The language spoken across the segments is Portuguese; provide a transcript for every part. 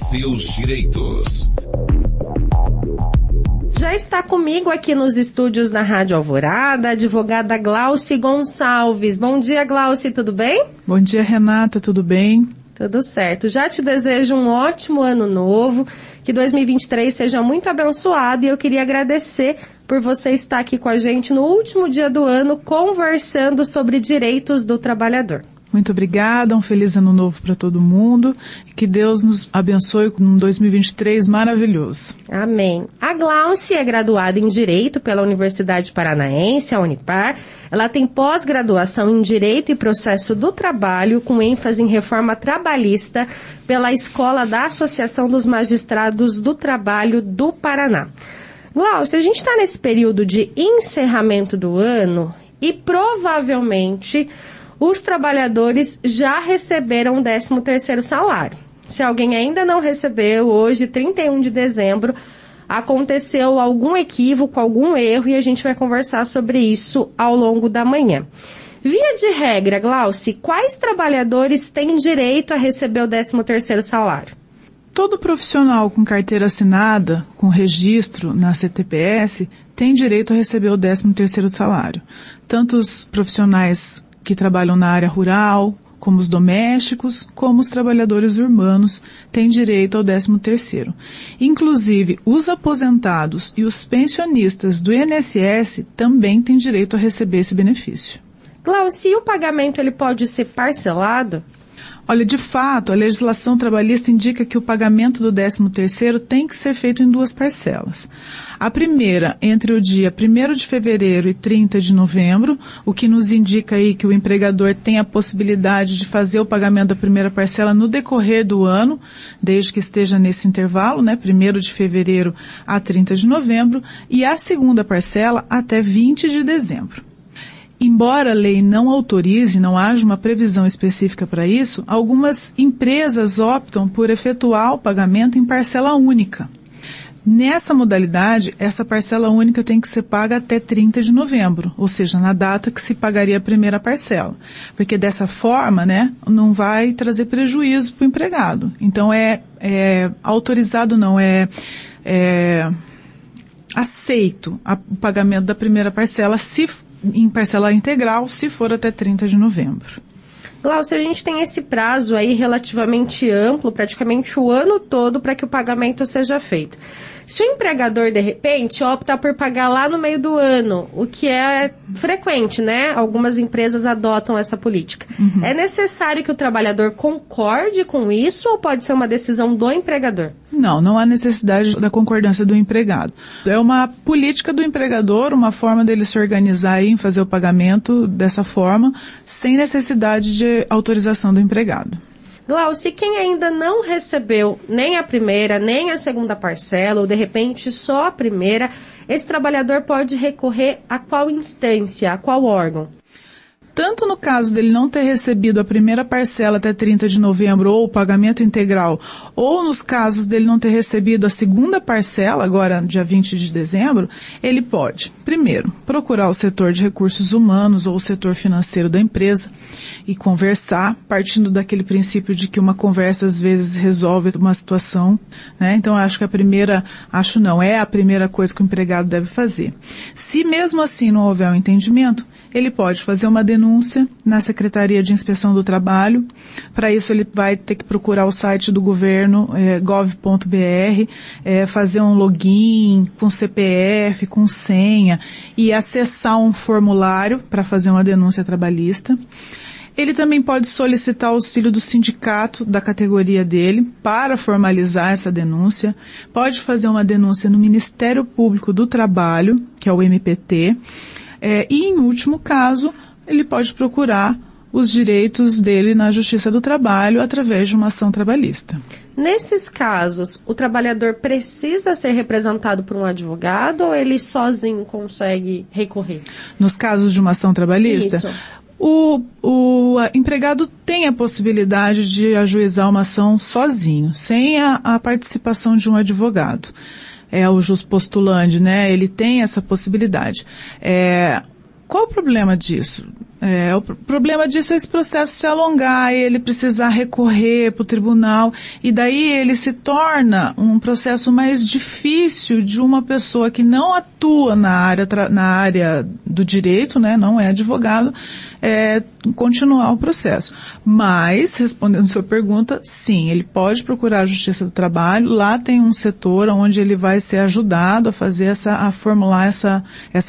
seus direitos. Já está comigo aqui nos estúdios da Rádio Alvorada, a advogada Glauci Gonçalves. Bom dia, Glauci, tudo bem? Bom dia, Renata, tudo bem? Tudo certo. Já te desejo um ótimo ano novo, que 2023 seja muito abençoado, e eu queria agradecer por você estar aqui com a gente no último dia do ano, conversando sobre direitos do trabalhador. Muito obrigada, um feliz ano novo para todo mundo, e que Deus nos abençoe com um 2023 maravilhoso. Amém. A Glauci é graduada em Direito pela Universidade Paranaense, a Unipar. Ela tem pós-graduação em Direito e Processo do Trabalho, com ênfase em reforma trabalhista, pela Escola da Associação dos Magistrados do Trabalho do Paraná. Glauci, a gente está nesse período de encerramento do ano e provavelmente os trabalhadores já receberam o 13º salário. Se alguém ainda não recebeu, hoje, 31 de dezembro, aconteceu algum equívoco, algum erro, e a gente vai conversar sobre isso ao longo da manhã. Via de regra, Glauci, quais trabalhadores têm direito a receber o 13º salário? Todo profissional com carteira assinada, com registro na CTPS, tem direito a receber o 13º salário. Tanto os profissionais que trabalham na área rural, como os domésticos, como os trabalhadores urbanos, têm direito ao 13º. Inclusive, os aposentados e os pensionistas do INSS também têm direito a receber esse benefício. Glauci, o pagamento ele pode ser parcelado? Olha, de fato, a legislação trabalhista indica que o pagamento do 13º tem que ser feito em 2 parcelas. A primeira, entre o dia 1º de fevereiro e 30 de novembro, o que nos indica aí que o empregador tem a possibilidade de fazer o pagamento da primeira parcela no decorrer do ano, desde que esteja nesse intervalo, né, 1º de fevereiro a 30 de novembro, e a segunda parcela até 20 de dezembro. Embora a lei não autorize, não haja uma previsão específica para isso, algumas empresas optam por efetuar o pagamento em parcela única. Nessa modalidade, essa parcela única tem que ser paga até 30 de novembro, ou seja, na data que se pagaria a primeira parcela. Porque dessa forma, né, não vai trazer prejuízo para o empregado. Então autorizado não, aceito o pagamento da primeira parcela em parcela integral, se for até 30 de novembro. Glauci, a gente tem esse prazo aí relativamente amplo, praticamente o ano todo, para que o pagamento seja feito. Se o empregador, de repente, opta por pagar lá no meio do ano, o que é frequente, né? Algumas empresas adotam essa política. Uhum. É necessário que o trabalhador concorde com isso ou pode ser uma decisão do empregador? Não há necessidade da concordância do empregado. É uma política do empregador, uma forma dele se organizar aí em fazer o pagamento dessa forma, sem necessidade de autorização do empregado. Glauci, quem ainda não recebeu nem a primeira, nem a segunda parcela, ou de repente só a primeira, esse trabalhador pode recorrer a qual instância, a qual órgão? Tanto no caso dele não ter recebido a primeira parcela até 30 de novembro ou o pagamento integral, ou nos casos dele não ter recebido a segunda parcela, agora dia 20 de dezembro, ele pode, primeiro, procurar o setor de recursos humanos ou o setor financeiro da empresa e conversar, partindo daquele princípio de que uma conversa às vezes resolve uma situação, né? Então é a primeira coisa que o empregado deve fazer. Se mesmo assim não houver um entendimento, ele pode fazer uma denúncia na Secretaria de Inspeção do Trabalho. Para isso ele vai ter que procurar o site do governo, gov.br, fazer um login com CPF, com senha e acessar um formulário para fazer uma denúncia trabalhista. Ele também pode solicitar auxílio do sindicato da categoria dele para formalizar essa denúncia. Pode fazer uma denúncia no Ministério Público do Trabalho, que é o MPT. E, em último caso, ele pode procurar os direitos dele na Justiça do Trabalho através de uma ação trabalhista. Nesses casos, o trabalhador precisa ser representado por um advogado ou ele sozinho consegue recorrer? Nos casos de uma ação trabalhista? Isso. O empregado tem a possibilidade de ajuizar uma ação sozinho, sem a participação de um advogado. O jus postulandi, né? Ele tem essa possibilidade. Qual o problema disso? O problema disso é esse processo se alongar, ele precisar recorrer para o tribunal, e daí ele se torna um processo mais difícil de uma pessoa que não atua na área do direito, né, não é advogado, continuar o processo. Mas, respondendo a sua pergunta, sim, ele pode procurar a Justiça do Trabalho, lá tem um setor onde ele vai ser ajudado a fazer a formular essa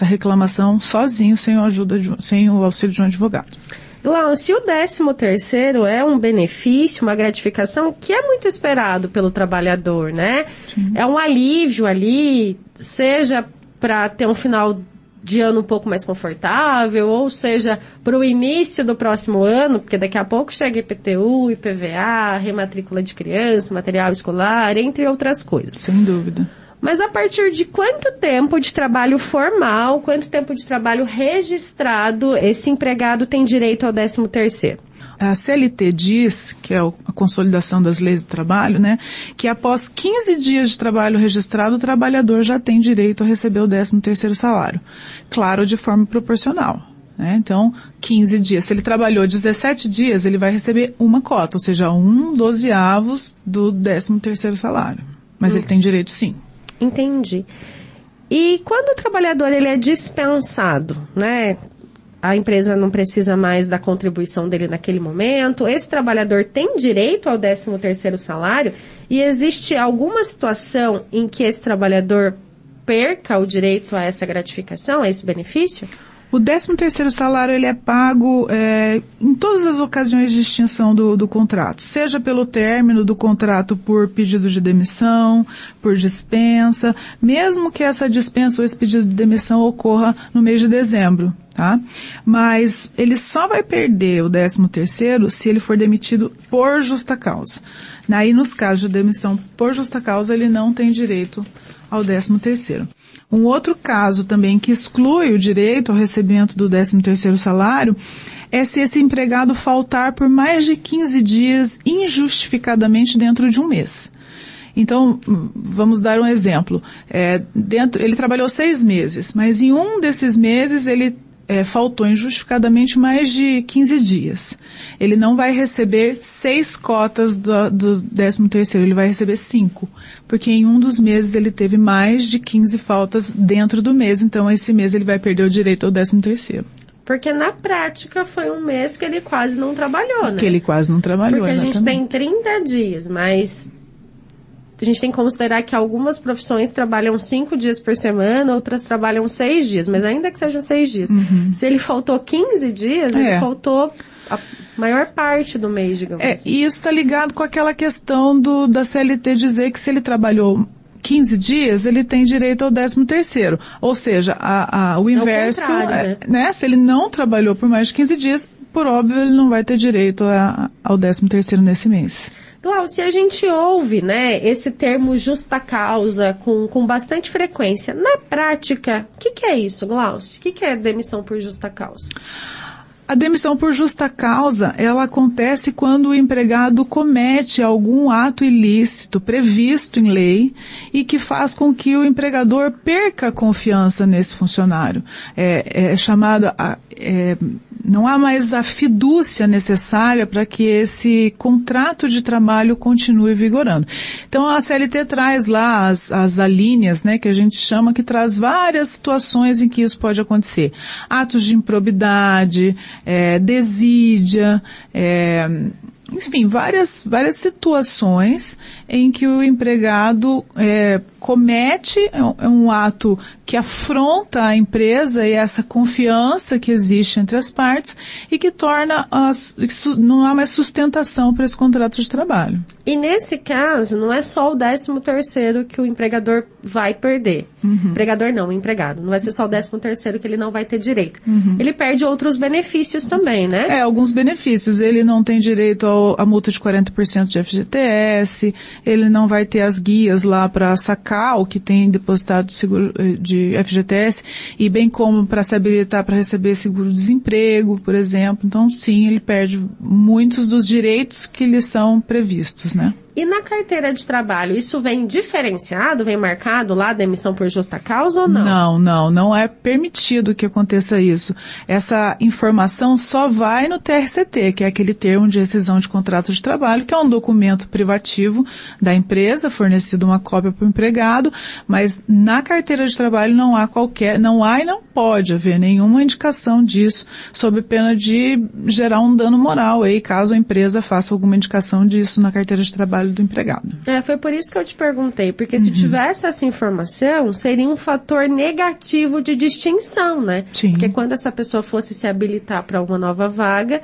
reclamação sozinho, sem o auxílio de um advogado. Glaucio, o 13º é um benefício, uma gratificação que é muito esperado pelo trabalhador, né? Sim. É um alívio ali, seja para ter um final de ano um pouco mais confortável, ou seja, para o início do próximo ano, porque daqui a pouco chega IPTU, IPVA, rematrícula de criança, material escolar, entre outras coisas. Sem dúvida. Mas a partir de quanto tempo de trabalho formal, quanto tempo de trabalho registrado, esse empregado tem direito ao 13º? A CLT diz, que é a consolidação das leis do trabalho, né, que após 15 dias de trabalho registrado, o trabalhador já tem direito a receber o 13º salário. Claro, de forma proporcional. Né? Então, 15 dias. Se ele trabalhou 17 dias, ele vai receber uma cota, ou seja, 1/12 do 13º salário. Mas ele tem direito sim. Entendi. E quando o trabalhador ele é dispensado, né? A empresa não precisa mais da contribuição dele naquele momento, esse trabalhador tem direito ao 13º salário, e existe alguma situação em que esse trabalhador perca o direito a essa gratificação, a esse benefício? O 13º salário ele é pago em todas as ocasiões de extinção do contrato, seja pelo término do contrato por pedido de demissão, por dispensa, mesmo que essa dispensa ou esse pedido de demissão ocorra no mês de dezembro, tá? Mas ele só vai perder o 13º se ele for demitido por justa causa. Aí, nos casos de demissão por justa causa, ele não tem direito ao 13º. Um outro caso também que exclui o direito ao recebimento do 13º salário é se esse empregado faltar por mais de 15 dias injustificadamente dentro de um mês. Então, vamos dar um exemplo. Ele trabalhou 6 meses, mas em um desses meses ele faltou injustificadamente mais de 15 dias. Ele não vai receber 6 cotas do 13º, ele vai receber 5, porque em um dos meses ele teve mais de 15 faltas dentro do mês, então esse mês ele vai perder o direito ao 13º. Porque na prática foi um mês que ele quase não trabalhou, né? Que ele quase não trabalhou, porque exatamente. A gente tem 30 dias, mas a gente tem que considerar que algumas profissões trabalham 5 dias por semana, outras trabalham 6 dias, mas ainda que seja 6 dias. Uhum. Se ele faltou 15 dias, ele faltou a maior parte do mês, digamos assim. E isso está ligado com aquela questão da CLT dizer que se ele trabalhou 15 dias, ele tem direito ao 13º. Ou seja, o inverso, né? Se ele não trabalhou por mais de 15 dias, por óbvio, ele não vai ter direito ao 13º nesse mês. Glaucio, a gente ouve, né, esse termo justa causa com bastante frequência. Na prática, o que é isso, Glaucio? O que é demissão por justa causa? A demissão por justa causa, ela acontece quando o empregado comete algum ato ilícito previsto em lei e que faz com que o empregador perca a confiança nesse funcionário. Não há mais a fidúcia necessária para que esse contrato de trabalho continue vigorando. Então a CLT traz lá as alíneas, né, que a gente chama, que traz várias situações em que isso pode acontecer. Atos de improbidade, desídia, enfim, várias situações em que o empregado comete um ato que afronta a empresa e essa confiança que existe entre as partes e que torna não há mais sustentação para esse contrato de trabalho. E nesse caso, não é só o 13º que o empregador vai perder. Uhum. Empregador não, o empregado. Não vai ser só o 13º que ele não vai ter direito. Uhum. Ele perde outros benefícios também, né? Alguns benefícios. Ele não tem direito à multa de 40% de FGTS, ele não vai ter as guias lá para sacar o que tem depositado de seguro de FGTS, e bem como para se habilitar para receber seguro-desemprego, por exemplo. Então, sim, ele perde muitos dos direitos que lhe são previstos, né? E E na carteira de trabalho, isso vem diferenciado, vem marcado lá, demissão por justa causa ou não? Não é permitido que aconteça isso. Essa informação só vai no TRCT, que é aquele termo de rescisão de contrato de trabalho, que é um documento privativo da empresa, fornecido uma cópia para o empregado, mas na carteira de trabalho não há e não pode haver nenhuma indicação disso, sob pena de gerar um dano moral aí, caso a empresa faça alguma indicação disso na carteira de trabalho do empregado. Foi por isso que eu te perguntei, porque se tivesse essa informação, seria um fator negativo de distinção, né? Sim. Porque quando essa pessoa fosse se habilitar para uma nova vaga,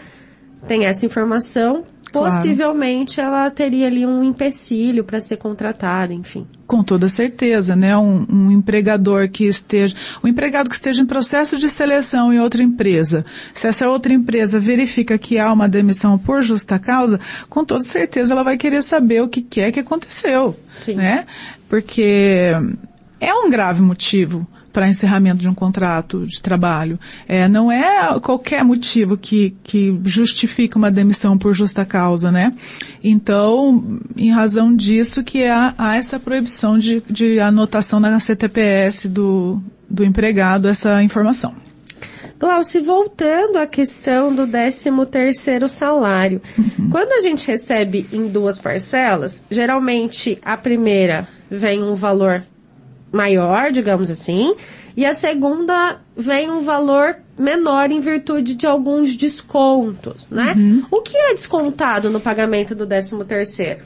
tem essa informação, possivelmente ela teria ali um empecilho para ser contratada, enfim. Com toda certeza, né? Um empregado que esteja em processo de seleção em outra empresa, se essa outra empresa verifica que há uma demissão por justa causa, com toda certeza ela vai querer saber o que é que aconteceu, Sim. Né? Porque é um grave motivo para encerramento de um contrato de trabalho. Não é qualquer motivo que justifica uma demissão por justa causa, né? Então, em razão disso que há essa proibição de anotação na CTPS do empregado, essa informação. Glauci, voltando à questão do 13º salário. Quando a gente recebe em 2 parcelas, geralmente a primeira vem um valor maior, digamos assim, e a segunda vem um valor menor em virtude de alguns descontos, né? O que é descontado no pagamento do 13º?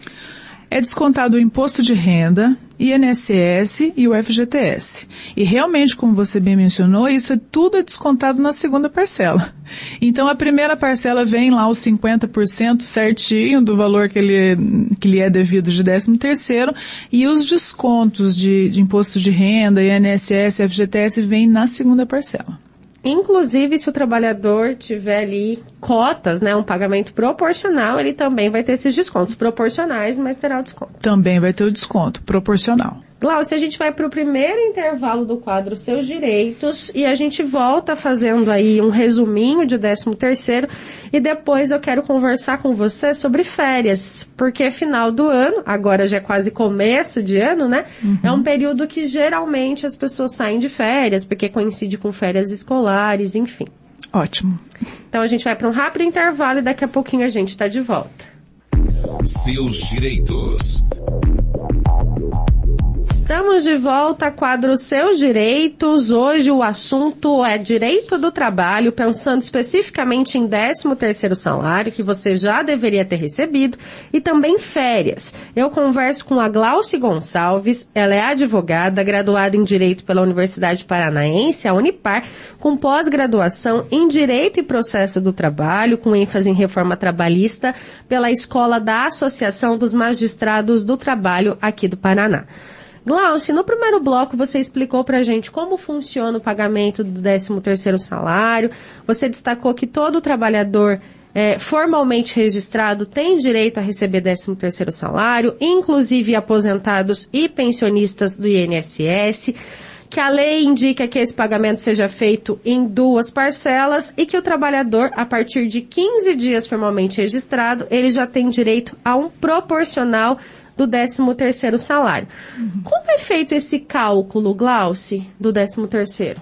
É descontado o imposto de renda, INSS e o FGTS. E realmente, como você bem mencionou, isso tudo é descontado na segunda parcela. Então, a primeira parcela vem lá os 50% certinho do valor que lhe é devido de 13º, e os descontos de imposto de renda, INSS e FGTS vêm na segunda parcela. Inclusive, se o trabalhador tiver ali cotas, né, um pagamento proporcional, ele também vai ter esses descontos proporcionais, mas terá o desconto. Também vai ter o desconto proporcional. Glauci, a gente vai para o primeiro intervalo do quadro Seus Direitos e a gente volta fazendo aí um resuminho de 13º e depois eu quero conversar com você sobre férias, porque final do ano, agora já é quase começo de ano, né? É um período que geralmente as pessoas saem de férias, porque coincide com férias escolares, enfim. Ótimo. Então a gente vai para um rápido intervalo e daqui a pouquinho a gente está de volta. Seus direitos. Estamos de volta, quadro Seus Direitos. Hoje o assunto é direito do trabalho, pensando especificamente em 13º salário, que você já deveria ter recebido, e também férias. Eu converso com a Glauci Gonçalves, ela é advogada, graduada em Direito pela Universidade Paranaense, a Unipar, com pós-graduação em Direito e Processo do Trabalho, com ênfase em reforma trabalhista, pela Escola da Associação dos Magistrados do Trabalho aqui do Paraná. Glauci, no primeiro bloco você explicou pra gente como funciona o pagamento do 13º salário, você destacou que todo trabalhador formalmente registrado tem direito a receber 13º salário, inclusive aposentados e pensionistas do INSS, que a lei indica que esse pagamento seja feito em 2 parcelas e que o trabalhador, a partir de 15 dias formalmente registrado, ele já tem direito a um proporcional do 13º salário. Como é feito esse cálculo, Glauci, do 13º?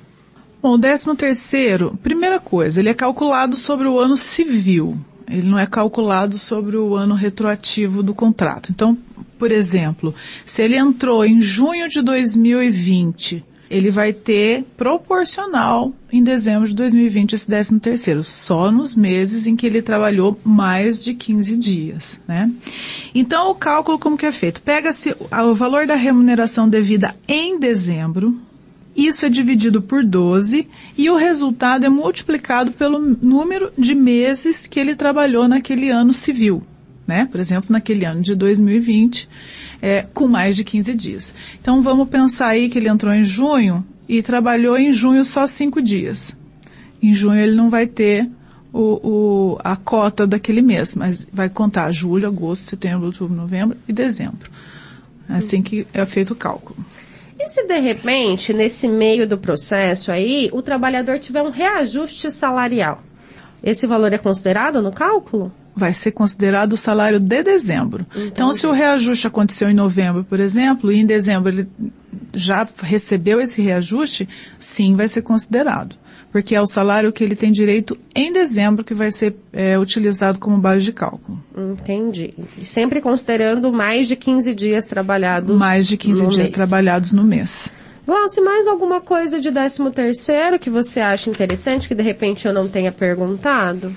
Bom, o 13º, primeira coisa, ele é calculado sobre o ano civil. Ele não é calculado sobre o ano retroativo do contrato. Então, por exemplo, se ele entrou em junho de 2020, ele vai ter proporcional em dezembro de 2020 esse 13º, só nos meses em que ele trabalhou mais de 15 dias, né? Então, o cálculo como que é feito? Pega-se o valor da remuneração devida em dezembro, isso é dividido por 12 e o resultado é multiplicado pelo número de meses que ele trabalhou naquele ano civil, né? Por exemplo, naquele ano de 2020, com mais de 15 dias. Então, vamos pensar aí que ele entrou em junho e trabalhou em junho só 5 dias. Em junho ele não vai ter a cota daquele mês, mas vai contar julho, agosto, setembro, outubro, novembro e dezembro. Assim que é feito o cálculo. E se de repente, nesse meio do processo aí, o trabalhador tiver um reajuste salarial? Esse valor é considerado no cálculo? vai ser considerado o salário de dezembro. Então, se o reajuste aconteceu em novembro, por exemplo, e em dezembro ele já recebeu esse reajuste, sim, vai ser considerado. Porque é o salário que ele tem direito em dezembro que vai ser utilizado como base de cálculo. Entendi. E sempre considerando mais de 15 dias trabalhados mais de 15 dias mês. Trabalhados no mês. Glauci, mais alguma coisa de 13º que você acha interessante, que de repente eu não tenha perguntado?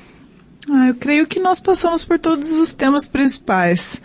Eu creio que nós passamos por todos os temas principais.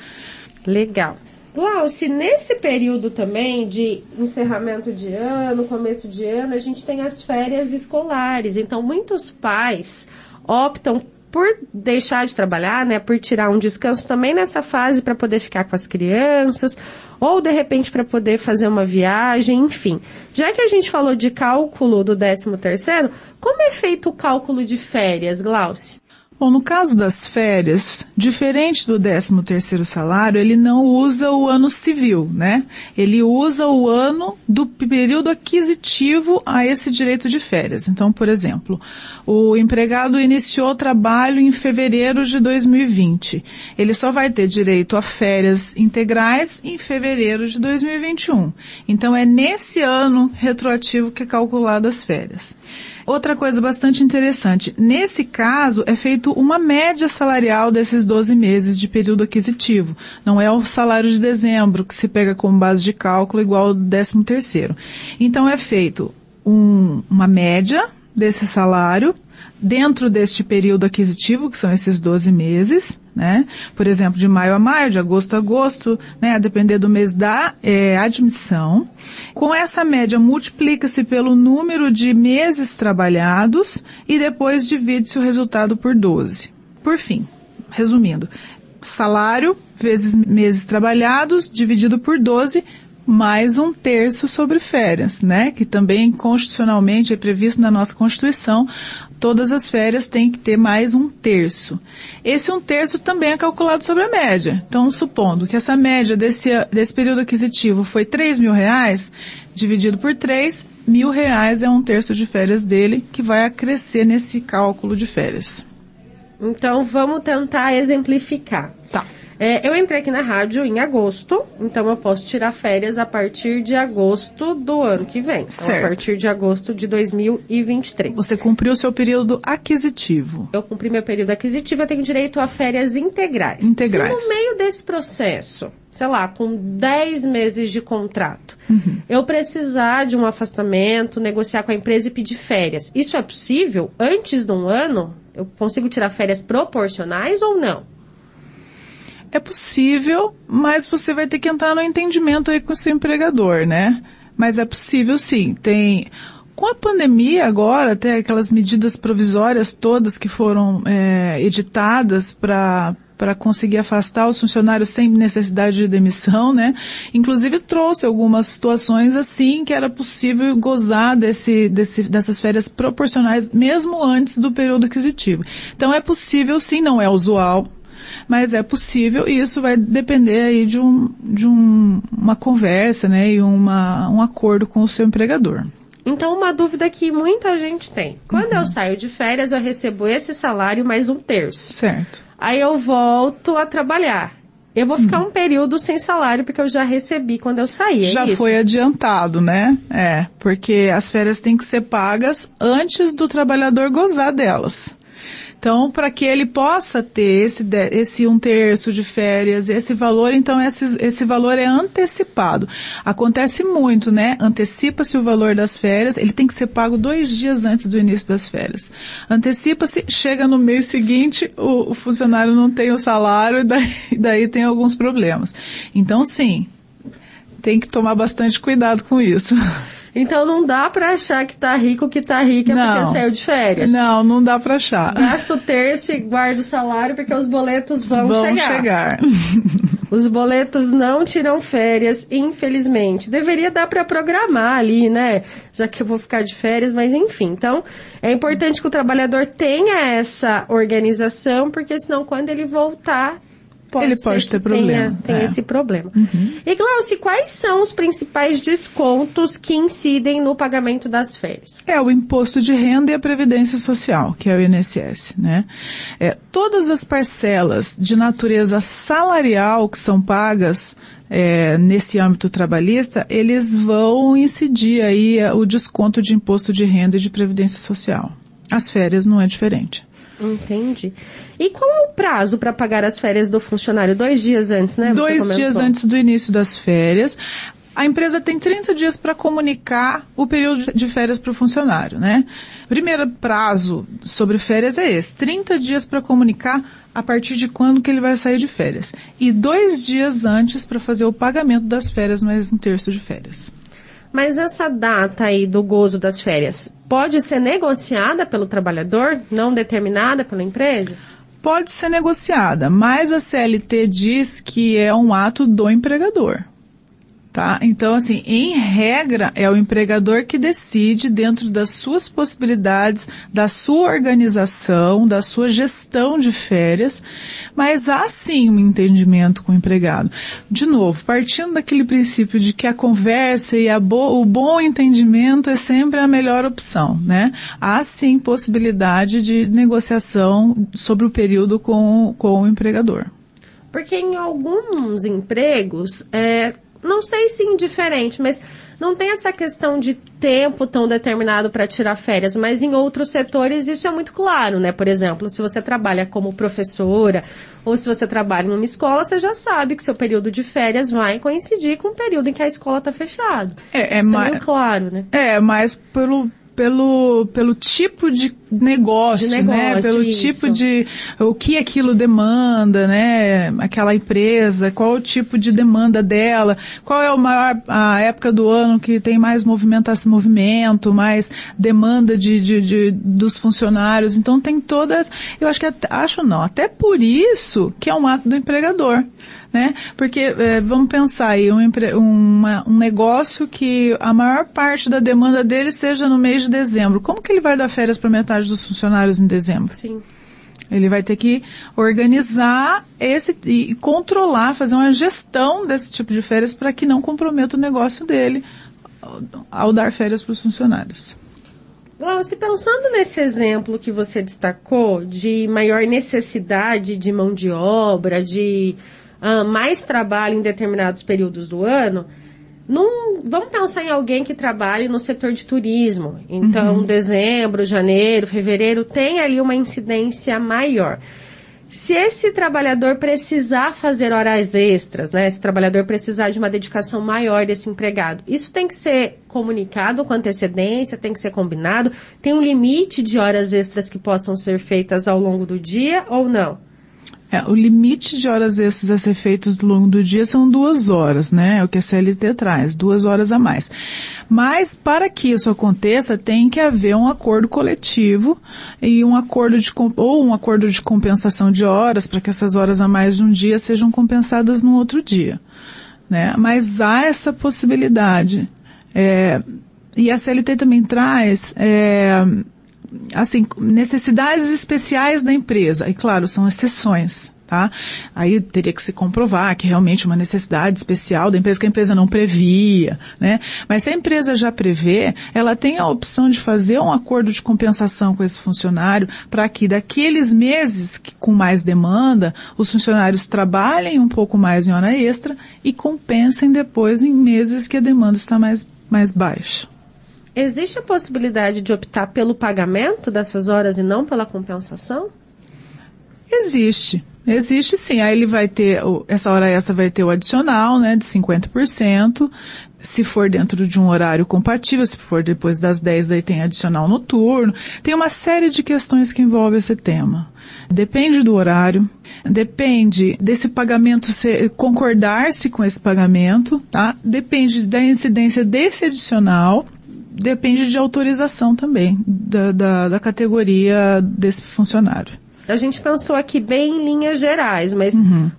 Legal. Glauci, nesse período também de encerramento de ano, começo de ano, a gente tem as férias escolares. Então, muitos pais optam por deixar de trabalhar, né, por tirar um descanso também nessa fase para poder ficar com as crianças, ou de repente para poder fazer uma viagem, enfim. Já que a gente falou de cálculo do 13º, como é feito o cálculo de férias, Glauci? Bom, no caso das férias, diferente do 13º salário, ele não usa o ano civil, né? Ele usa o ano do período aquisitivo a esse direito de férias. Então, por exemplo, o empregado iniciou o trabalho em fevereiro de 2020. Ele só vai ter direito a férias integrais em fevereiro de 2021. Então, é nesse ano retroativo que é calculado as férias. Outra coisa bastante interessante, nesse caso é feito uma média salarial desses 12 meses de período aquisitivo. Não é o salário de dezembro que se pega como base de cálculo igual ao 13º. Então é feito uma média desse salário dentro deste período aquisitivo, que são esses 12 meses, né? Por exemplo, de maio a maio, de agosto a agosto, né? A depender do mês da admissão. Com essa média, multiplica-se pelo número de meses trabalhados e depois divide-se o resultado por 12. Por fim, resumindo, salário vezes meses trabalhados dividido por 12, mais 1/3 sobre férias, né? Que também constitucionalmente é previsto na nossa Constituição. Todas as férias têm que ter mais 1/3. Esse 1/3 também é calculado sobre a média. Então, supondo que essa média desse período aquisitivo foi R$3.000, dividido por 3, R$1.000 é 1/3 de férias dele, que vai acrescer nesse cálculo de férias. Então, vamos tentar exemplificar. Tá. Eu entrei aqui na rádio em agosto, então eu posso tirar férias a partir de agosto do ano que vem. Então, certo. A partir de agosto de 2023. Você cumpriu o seu período aquisitivo. Eu cumpri meu período aquisitivo, eu tenho direito a férias integrais. Integrais. Se no meio desse processo, sei lá, com 10 meses de contrato, eu precisar de um afastamento, negociar com a empresa e pedir férias, isso é possível? Antes de um ano, eu consigo tirar férias proporcionais ou não? É possível, mas você vai ter que entrar no entendimento aí com o seu empregador, né? Mas é possível sim. Com a pandemia agora, até aquelas medidas provisórias todas que foram editadas para conseguir afastar os funcionários sem necessidade de demissão, né? Inclusive trouxe algumas situações assim que era possível gozar dessas férias proporcionais mesmo antes do período aquisitivo. Então é possível sim, não é usual, mas é possível e isso vai depender aí de uma conversa, né, e um acordo com o seu empregador. Então, uma dúvida que muita gente tem. Quando eu saio de férias, eu recebo esse salário mais 1/3. Certo. Aí eu volto a trabalhar. Eu vou ficar um período sem salário porque eu já recebi quando eu saí, já isso? Foi adiantado, né? Porque as férias têm que ser pagas antes do trabalhador gozar delas. Então, para que ele possa ter esse 1/3 de férias, esse valor, então esse valor é antecipado. Acontece muito, né? Antecipa-se o valor das férias, ele tem que ser pago 2 dias antes do início das férias. Antecipa-se, chega no mês seguinte, o funcionário não tem o salário e daí tem alguns problemas. Então, sim, tem que tomar bastante cuidado com isso. Então não dá pra achar que tá rico é porque saiu de férias. Não dá pra achar. Gasta o terço e guarda o salário porque os boletos vão chegar. Os boletos não tiram férias, infelizmente. Deveria dar pra programar ali, né? Já que eu vou ficar de férias, mas enfim. Então, é importante que o trabalhador tenha essa organização, porque senão quando ele voltar, Ele pode ter problema. Tem esse problema. E, Glauci, quais são os principais descontos que incidem no pagamento das férias? É o imposto de renda e a previdência social, que é o INSS, né? Todas as parcelas de natureza salarial que são pagas nesse âmbito trabalhista, eles vão incidir aí o desconto de imposto de renda e de previdência social. As férias não é diferente. Entendi. E qual é o prazo para pagar as férias do funcionário? 2 dias antes, né? 2 dias antes do início das férias. A empresa tem 30 dias para comunicar o período de férias para o funcionário, né? Primeiro prazo sobre férias é esse, 30 dias para comunicar a partir de quando que ele vai sair de férias. E 2 dias antes para fazer o pagamento das férias, mais 1 terço de férias. Mas essa data aí do gozo das férias pode ser negociada pelo trabalhador, não determinada pela empresa? Pode ser negociada, mas a CLT diz que é um ato do empregador. Tá? Então, assim, em regra, é o empregador que decide dentro das suas possibilidades, da sua organização, da sua gestão de férias, mas há sim um entendimento com o empregado. De novo, partindo daquele princípio de que a conversa e o bom entendimento é sempre a melhor opção, né? Há sim possibilidade de negociação sobre o período com o empregador. Porque em alguns empregos, não sei se indiferente, mas não tem essa questão de tempo tão determinado para tirar férias, mas em outros setores isso é muito claro, né? Por exemplo, se você trabalha como professora ou se você trabalha numa escola, você já sabe que seu período de férias vai coincidir com o período em que a escola está fechada. Isso é meio claro, né? Mas pelo tipo de negócio, né? Pelo tipo de, o que aquilo demanda, né? Aquela empresa, qual o tipo de demanda dela, qual é a época do ano que tem mais movimento, mais demanda dos funcionários. Então tem todas, eu acho que até por isso que é um ato do empregador. Né? Porque vamos pensar aí, um negócio que a maior parte da demanda dele seja no mês de dezembro. Como que ele vai dar férias para metade dos funcionários em dezembro? Sim. Ele vai ter que organizar e controlar, fazer uma gestão desse tipo de férias para que não comprometa o negócio dele ao dar férias para os funcionários. Glauci, pensando nesse exemplo que você destacou de maior necessidade de mão de obra, de mais trabalho em determinados períodos do ano, vamos pensar em alguém que trabalhe no setor de turismo. Então, dezembro, janeiro, fevereiro, tem ali uma incidência maior. Se esse trabalhador precisar fazer horas extras, né, esse trabalhador precisar de uma dedicação maior desse empregado, isso tem que ser comunicado com antecedência, tem que ser combinado, tem um limite de horas extras que possam ser feitas ao longo do dia ou não? O limite de horas extras a ser feitas ao longo do dia são 2 horas, né? É o que a CLT traz, 2 horas a mais. Mas para que isso aconteça, tem que haver um acordo coletivo e um acordo de compensação de horas para que essas horas a mais de um dia sejam compensadas no outro dia, né? Mas há essa possibilidade. E a CLT também traz necessidades especiais da empresa. E claro, são exceções, tá? Aí teria que se comprovar que realmente uma necessidade especial da empresa, que a empresa não previa, né? Mas se a empresa já prevê, ela tem a opção de fazer um acordo de compensação com esse funcionário para que daqueles meses com mais demanda, os funcionários trabalhem um pouco mais em hora extra e compensem depois em meses que a demanda está mais baixa. Existe a possibilidade de optar pelo pagamento dessas horas e não pela compensação? Existe sim. Aí ele vai ter, essa hora extra vai ter o adicional, né, de 50%. Se for dentro de um horário compatível, se for depois das 10, daí tem adicional noturno. Tem uma série de questões que envolvem esse tema. Depende do horário, depende desse pagamento concordar-se com esse pagamento, tá? Depende da incidência desse adicional. Depende de autorização também da categoria desse funcionário. A gente pensou aqui bem em linhas gerais, mas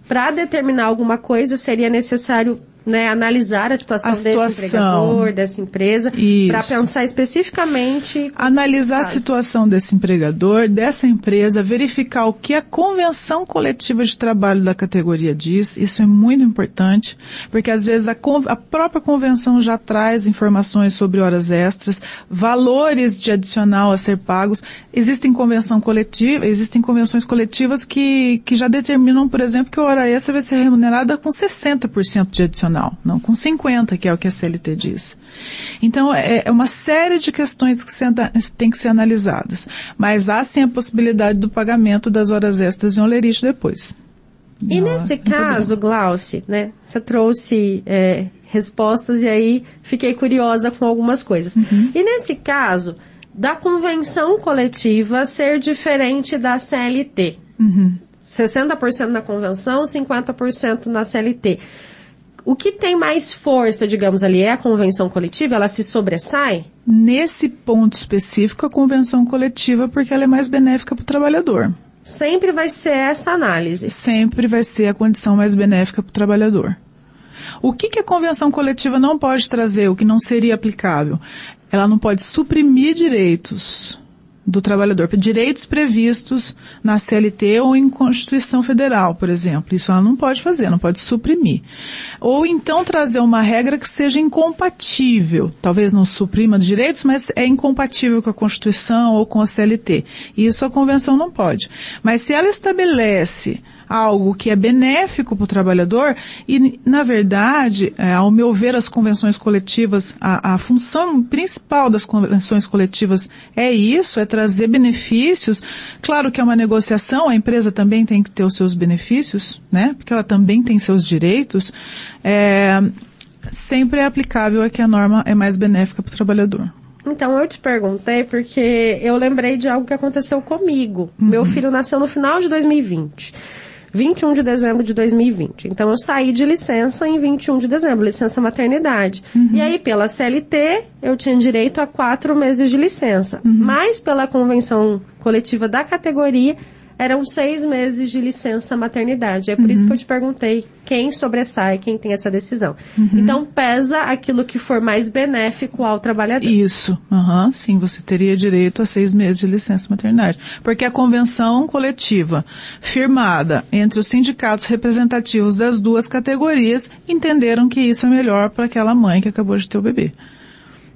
para determinar alguma coisa seria necessário né, analisar a situação desse empregador, dessa empresa, para pensar especificamente... Analisar a situação desse empregador, dessa empresa, verificar o que a convenção coletiva de trabalho da categoria diz, isso é muito importante, porque às vezes a própria convenção já traz informações sobre horas extras, valores de adicional a ser pagos. Existem convenções coletivas que já determinam, por exemplo, que a hora extra vai ser remunerada com 60% de adicional, não com 50%, que é o que a CLT diz. Então, é uma série de questões que têm que ser analisadas. Mas há sim a possibilidade do pagamento das horas extras em holerite depois. E nesse caso, Glauci, né, você trouxe respostas e aí fiquei curiosa com algumas coisas. E nesse caso, da convenção coletiva ser diferente da CLT. 60% na convenção, 50% na CLT. O que tem mais força, digamos ali, é a convenção coletiva? Ela se sobressai? Nesse ponto específico, a convenção coletiva, porque ela é mais benéfica para o trabalhador. Sempre vai ser essa análise? Sempre vai ser a condição mais benéfica para o trabalhador. O que a convenção coletiva não pode trazer, o que não seria aplicável? Ela não pode suprimir direitos do trabalhador, direitos previstos na CLT ou em Constituição Federal, por exemplo. Isso ela não pode fazer, não pode suprimir. Ou então trazer uma regra que seja incompatível. Talvez não suprima direitos, mas é incompatível com a Constituição ou com a CLT. Isso a Convenção não pode. Mas se ela estabelece algo que é benéfico para o trabalhador, e, na verdade, ao meu ver, as convenções coletivas, a função principal das convenções coletivas é isso, é trazer benefícios. Claro que é uma negociação, a empresa também tem que ter os seus benefícios, né? Porque ela também tem seus direitos. Sempre é aplicável que a norma é mais benéfica para o trabalhador. Então, eu te perguntei porque eu lembrei de algo que aconteceu comigo. Meu filho nasceu no final de 2020. 21 de dezembro de 2020. Então, eu saí de licença em 21 de dezembro, licença maternidade. E aí, pela CLT, eu tinha direito a 4 meses de licença. Mas, pela convenção coletiva da categoria, eram 6 meses de licença maternidade. É por isso que eu te perguntei quem sobressai, quem tem essa decisão. Então, pesa aquilo que for mais benéfico ao trabalhador. Isso. Sim, você teria direito a 6 meses de licença maternidade. Porque a convenção coletiva firmada entre os sindicatos representativos das duas categorias entenderam que isso é melhor para aquela mãe que acabou de ter o bebê.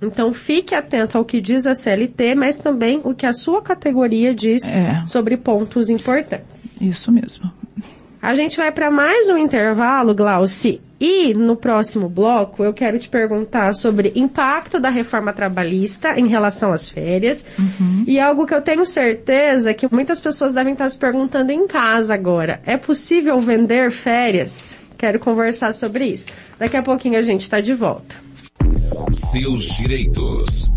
Então, fique atento ao que diz a CLT, mas também o que a sua categoria diz sobre pontos importantes. Isso mesmo. A gente vai para mais um intervalo, Glauci, e no próximo bloco eu quero te perguntar sobre impacto da reforma trabalhista em relação às férias, e algo que eu tenho certeza que muitas pessoas devem estar se perguntando em casa agora. É possível vender férias? Quero conversar sobre isso. Daqui a pouquinho a gente está de volta. Seus direitos.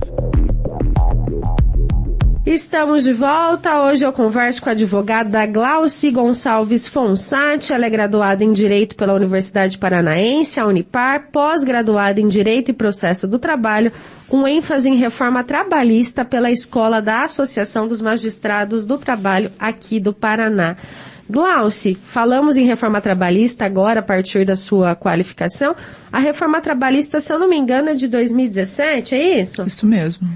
Estamos de volta. Hoje eu converso com a advogada Glauci Gonçalves Fonsati. Ela é graduada em Direito pela Universidade Paranaense, a Unipar, pós-graduada em Direito e Processo do Trabalho, com ênfase em reforma trabalhista pela Escola da Associação dos Magistrados do Trabalho aqui do Paraná. Glauci, falamos em reforma trabalhista agora, a partir da sua qualificação. A reforma trabalhista, se eu não me engano, é de 2017, é isso? Isso mesmo.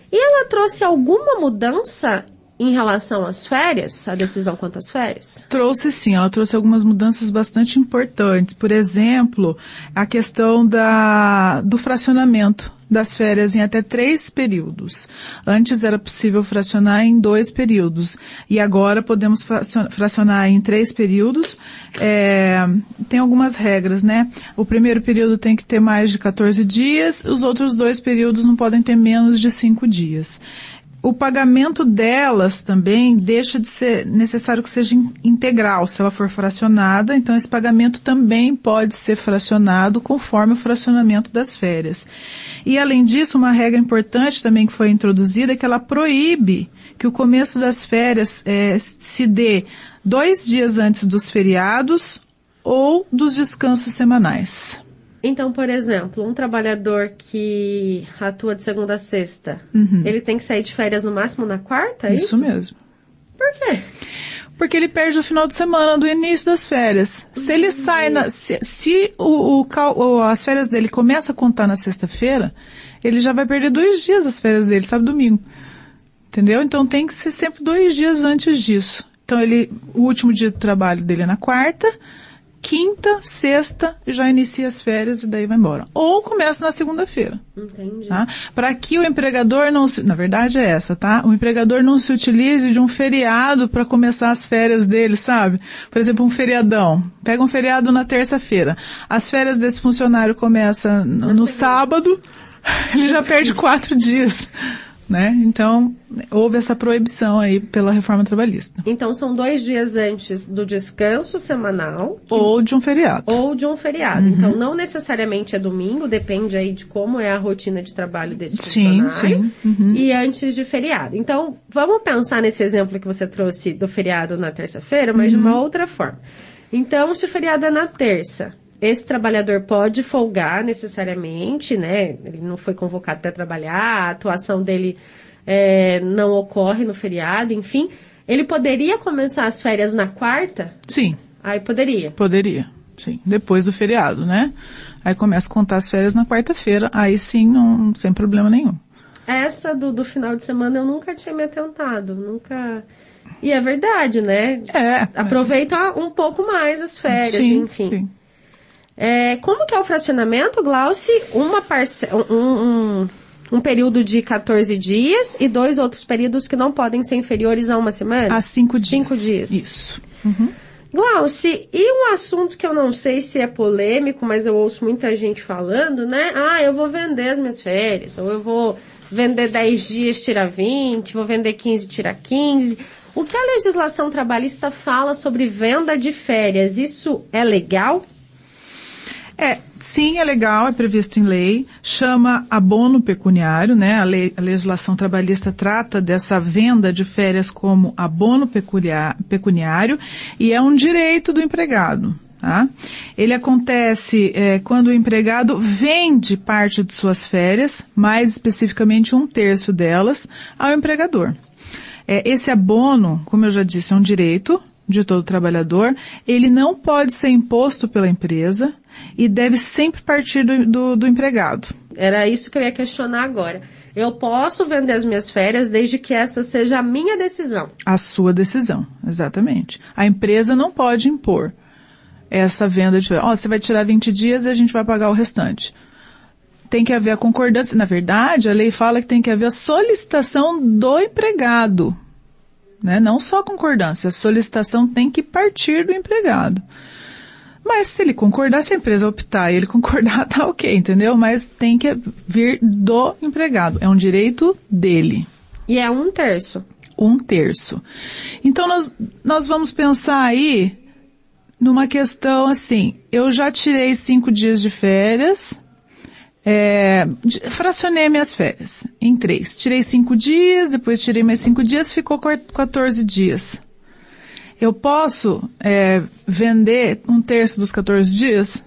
E ela trouxe alguma mudança em relação às férias, a decisão quanto às férias? Trouxe sim, ela trouxe algumas mudanças bastante importantes. Por exemplo, a questão do fracionamento das férias em até 3 períodos. Antes era possível fracionar em 2 períodos. E agora podemos fracionar em 3 períodos. Tem algumas regras, né? O primeiro período tem que ter mais de 14 dias, os outros 2 períodos não podem ter menos de 5 dias. O pagamento delas também deixa de ser necessário que seja integral. Se ela for fracionada, então esse pagamento também pode ser fracionado conforme o fracionamento das férias. E além disso, uma regra importante também que foi introduzida é que ela proíbe que o começo das férias se dê 2 dias antes dos feriados ou dos descansos semanais. Então, por exemplo, um trabalhador que atua de segunda a sexta, ele tem que sair de férias no máximo na quarta, é isso? Isso mesmo. Por quê? Porque ele perde o final de semana do início das férias. Se ele sai, se as férias dele começam a contar na sexta-feira, ele já vai perder 2 dias as férias dele, sábado e domingo. Entendeu? Então tem que ser sempre 2 dias antes disso. Então o último dia do trabalho dele é na quarta, quinta, sexta, já inicia as férias e daí vai embora. Ou começa na segunda-feira. Entendi. Tá? Para que o empregador não se... Na verdade é essa, tá? O empregador não se utilize de um feriado para começar as férias dele, sabe? Por exemplo, um feriadão. Pega um feriado na terça-feira. As férias desse funcionário começam no sábado, ele já perde 4 dias. Né? Então, houve essa proibição aí pela reforma trabalhista. Então, são 2 dias antes do descanso semanal. Ou de um feriado. Então, não necessariamente é domingo, depende aí de como é a rotina de trabalho desse funcionário. Sim. Uhum. E antes de feriado. Então, vamos pensar nesse exemplo que você trouxe do feriado na terça-feira, mas de uma outra forma. Então, se o feriado é na terça, esse trabalhador pode folgar necessariamente, né? Ele não foi convocado para trabalhar, a atuação dele não ocorre no feriado, enfim. Ele poderia começar as férias na quarta? Sim. Aí poderia? Poderia, sim. Depois do feriado, né? Aí começa a contar as férias na quarta-feira, aí sim, não, sem problema nenhum. Essa do final de semana eu nunca tinha me atentado, nunca... E é verdade, né? Aproveita um pouco mais as férias, sim, enfim. Sim. Como que é o fracionamento, Glauci? Um período de 14 dias e 2 outros períodos que não podem ser inferiores a 1 semana? A 5 dias. 5 dias. Isso. Uhum. Glauci, e um assunto que eu não sei se é polêmico, mas eu ouço muita gente falando, né? Eu vou vender as minhas férias, ou eu vou vender 10 dias, tirar 20, vou vender 15, tirar 15. O que a legislação trabalhista fala sobre venda de férias? Isso é legal? Sim, é legal, é previsto em lei, chama abono pecuniário, né? A legislação trabalhista trata dessa venda de férias como abono pecuniário e é um direito do empregado, tá? Ele acontece quando o empregado vende parte de suas férias, mais especificamente 1/3 delas, ao empregador. Esse abono, como eu já disse, é um direito de todo trabalhador, ele não pode ser imposto pela empresa e deve sempre partir do empregado. Era isso que eu ia questionar agora. Eu posso vender as minhas férias desde que essa seja a minha decisão. A sua decisão, exatamente. A empresa não pode impor essa venda de férias. Você vai tirar 20 dias e a gente vai pagar o restante. Tem que haver a concordância. Na verdade, a lei fala que tem que haver a solicitação do empregado. Né? Não só concordância, a solicitação tem que partir do empregado. Mas se ele concordar, se a empresa optar e ele concordar, tá ok, entendeu? Mas tem que vir do empregado, é um direito dele. E é 1/3? 1/3. Então nós vamos pensar aí numa questão assim, eu já tirei 5 dias de férias, fracionei minhas férias em 3. Tirei 5 dias, depois tirei mais 5 dias, ficou 14 dias. Eu posso vender 1/3 dos 14 dias?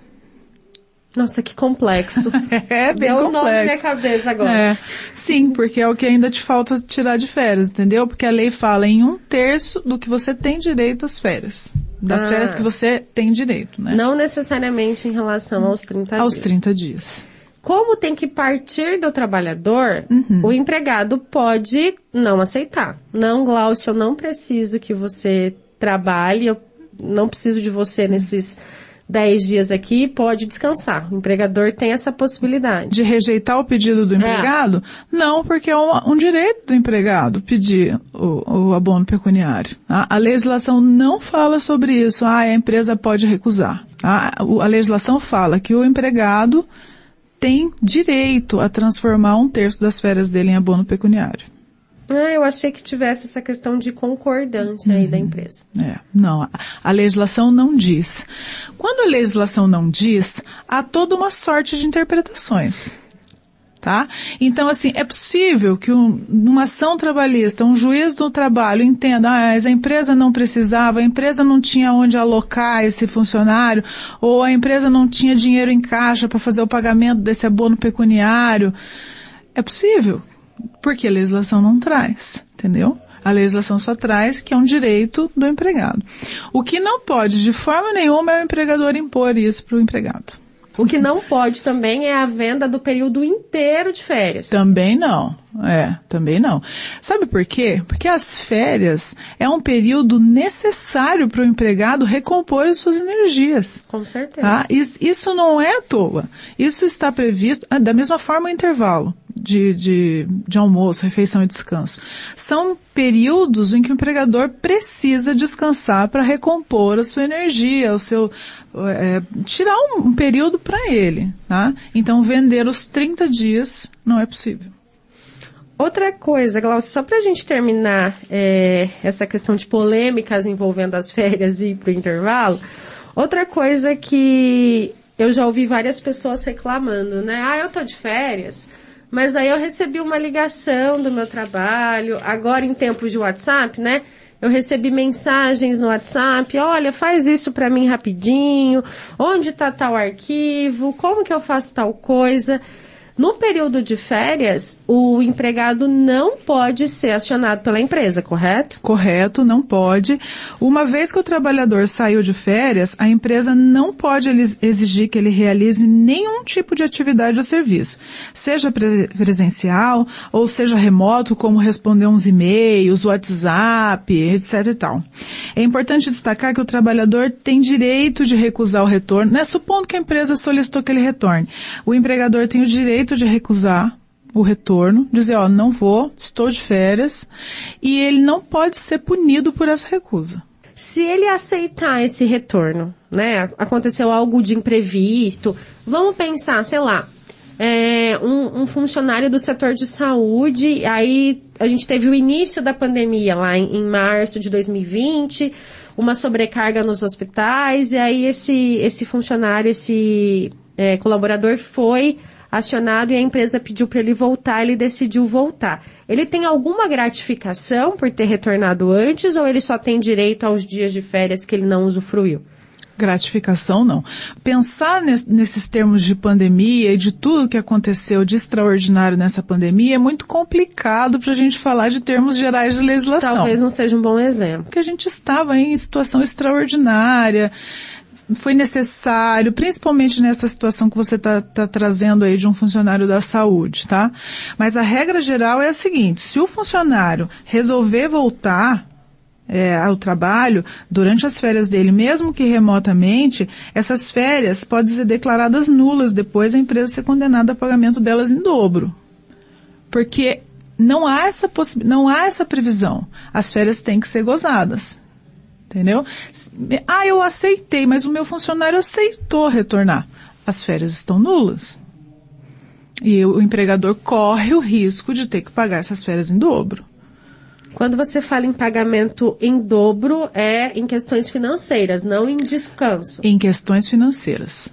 Nossa, que complexo. É bem complexo. Deu um nó na minha cabeça agora. Sim, porque é o que ainda te falta tirar de férias, entendeu? Porque a lei fala em 1/3 do que você tem direito às férias. Das férias que você tem direito, né? Não necessariamente em relação aos 30 dias. Aos 30 dias. Como tem que partir do trabalhador, o empregado pode não aceitar. Não, Glaucio, eu não preciso que você trabalhe, eu não preciso de você nesses 10 dias aqui, pode descansar. O empregador tem essa possibilidade. De rejeitar o pedido do empregado? Não, porque é um direito do empregado pedir o abono pecuniário. A legislação não fala sobre isso. A empresa pode recusar. A legislação fala que o empregado tem direito a transformar 1/3 das férias dele em abono pecuniário. Eu achei que tivesse essa questão de concordância aí da empresa. Não, a legislação não diz. Quando a legislação não diz, há toda uma sorte de interpretações. Tá? Então, assim, é possível que numa ação trabalhista, um juiz do trabalho entenda, mas a empresa não precisava, a empresa não tinha onde alocar esse funcionário, ou a empresa não tinha dinheiro em caixa para fazer o pagamento desse abono pecuniário. É possível, porque a legislação não traz, entendeu? A legislação só traz que é um direito do empregado. O que não pode, de forma nenhuma, é o empregador impor isso para o empregado. O que não pode também é a venda do período inteiro de férias. Também não. Também não. Sabe por quê? Porque as férias é um período necessário para o empregado recompor as suas energias. Com certeza. Tá? Isso não é à toa. Isso está previsto, da mesma forma o intervalo de almoço, refeição e descanso. São períodos em que o empregador precisa descansar para recompor a sua energia, tirar um período para ele. Tá? Então, vender os 30 dias não é possível. Outra coisa, Glaucia, só para a gente terminar essa questão de polêmicas envolvendo as férias e para o intervalo, outra coisa que eu já ouvi várias pessoas reclamando, né? Eu tô de férias, mas aí eu recebi uma ligação do meu trabalho, agora em tempos de WhatsApp, né? Eu recebi mensagens no WhatsApp, olha, faz isso para mim rapidinho, onde está tal arquivo, como que eu faço tal coisa... No período de férias, o empregado não pode ser acionado pela empresa, correto? Correto, não pode. Uma vez que o trabalhador saiu de férias, a empresa não pode exigir que ele realize nenhum tipo de atividade ou serviço, seja presencial ou seja remoto, como responder uns e-mails, WhatsApp, etc. e tal. É importante destacar que o trabalhador tem direito de recusar o retorno, né? Supondo que a empresa solicitou que ele retorne. O empregador tem o direito de recusar o retorno, dizer, não vou, estou de férias, e ele não pode ser punido por essa recusa. Se ele aceitar esse retorno, né, aconteceu algo de imprevisto, vamos pensar, sei lá, um funcionário do setor de saúde, aí a gente teve o início da pandemia lá em março de 2020, uma sobrecarga nos hospitais, e aí esse funcionário, esse colaborador foi acionado e a empresa pediu para ele voltar, ele decidiu voltar. Ele tem alguma gratificação por ter retornado antes ou ele só tem direito aos dias de férias que ele não usufruiu? Gratificação não. Pensar nesses termos de pandemia e de tudo que aconteceu de extraordinário nessa pandemia é muito complicado para a gente falar de termos gerais de legislação. Talvez não seja um bom exemplo. Porque a gente estava em situação extraordinária, foi necessário, principalmente nessa situação que você tá trazendo aí de um funcionário da saúde, tá? Mas a regra geral é a seguinte, se o funcionário resolver voltar ao trabalho durante as férias dele, mesmo que remotamente, essas férias podem ser declaradas nulas depois a empresa ser condenada a pagamento delas em dobro. Porque não há essa previsão. As férias têm que ser gozadas. Entendeu? Eu aceitei, mas o meu funcionário aceitou retornar. As férias estão nulas. E o empregador corre o risco de ter que pagar essas férias em dobro. Quando você fala em pagamento em dobro, é em questões financeiras, não em descanso. Em questões financeiras,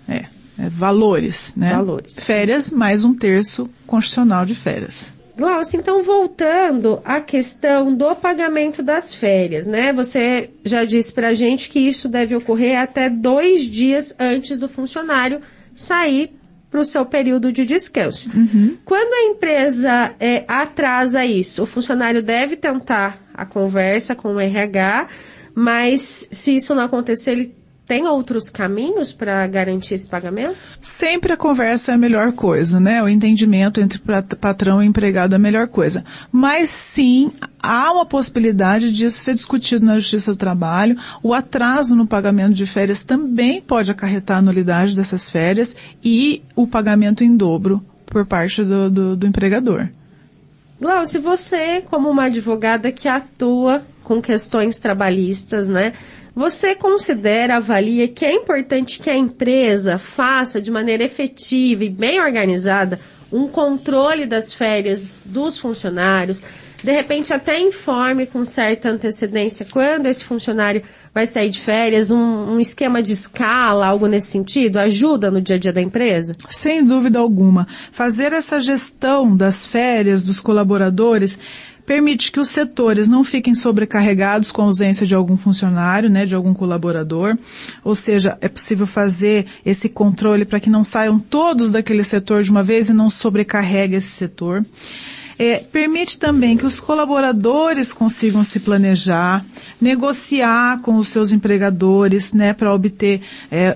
valores, né? Valores. Férias mais 1/3 constitucional de férias. Glaucia, então voltando à questão do pagamento das férias, né? Você já disse pra gente que isso deve ocorrer até 2 dias antes do funcionário sair para o seu período de descanso. Uhum. Quando a empresa atrasa isso, o funcionário deve tentar a conversa com o RH, mas se isso não acontecer, ele tem outros caminhos para garantir esse pagamento? Sempre a conversa é a melhor coisa, né? O entendimento entre patrão e empregado é a melhor coisa. Mas sim, há uma possibilidade disso ser discutido na Justiça do Trabalho. O atraso no pagamento de férias também pode acarretar a nulidade dessas férias e o pagamento em dobro por parte do empregador. Glaucia, você, como uma advogada que atua com questões trabalhistas, né? Você considera, avalia que é importante que a empresa faça de maneira efetiva e bem organizada um controle das férias dos funcionários, de repente até informe com certa antecedência quando esse funcionário vai sair de férias, um esquema de escala, algo nesse sentido, ajuda no dia a dia da empresa? Sem dúvida alguma. Fazer essa gestão das férias dos colaboradores permite que os setores não fiquem sobrecarregados com a ausência de algum funcionário, né, de algum colaborador. Ou seja, é possível fazer esse controle para que não saiam todos daquele setor de uma vez e não sobrecarregue esse setor. Permite também que os colaboradores consigam se planejar, negociar com os seus empregadores, né, para obter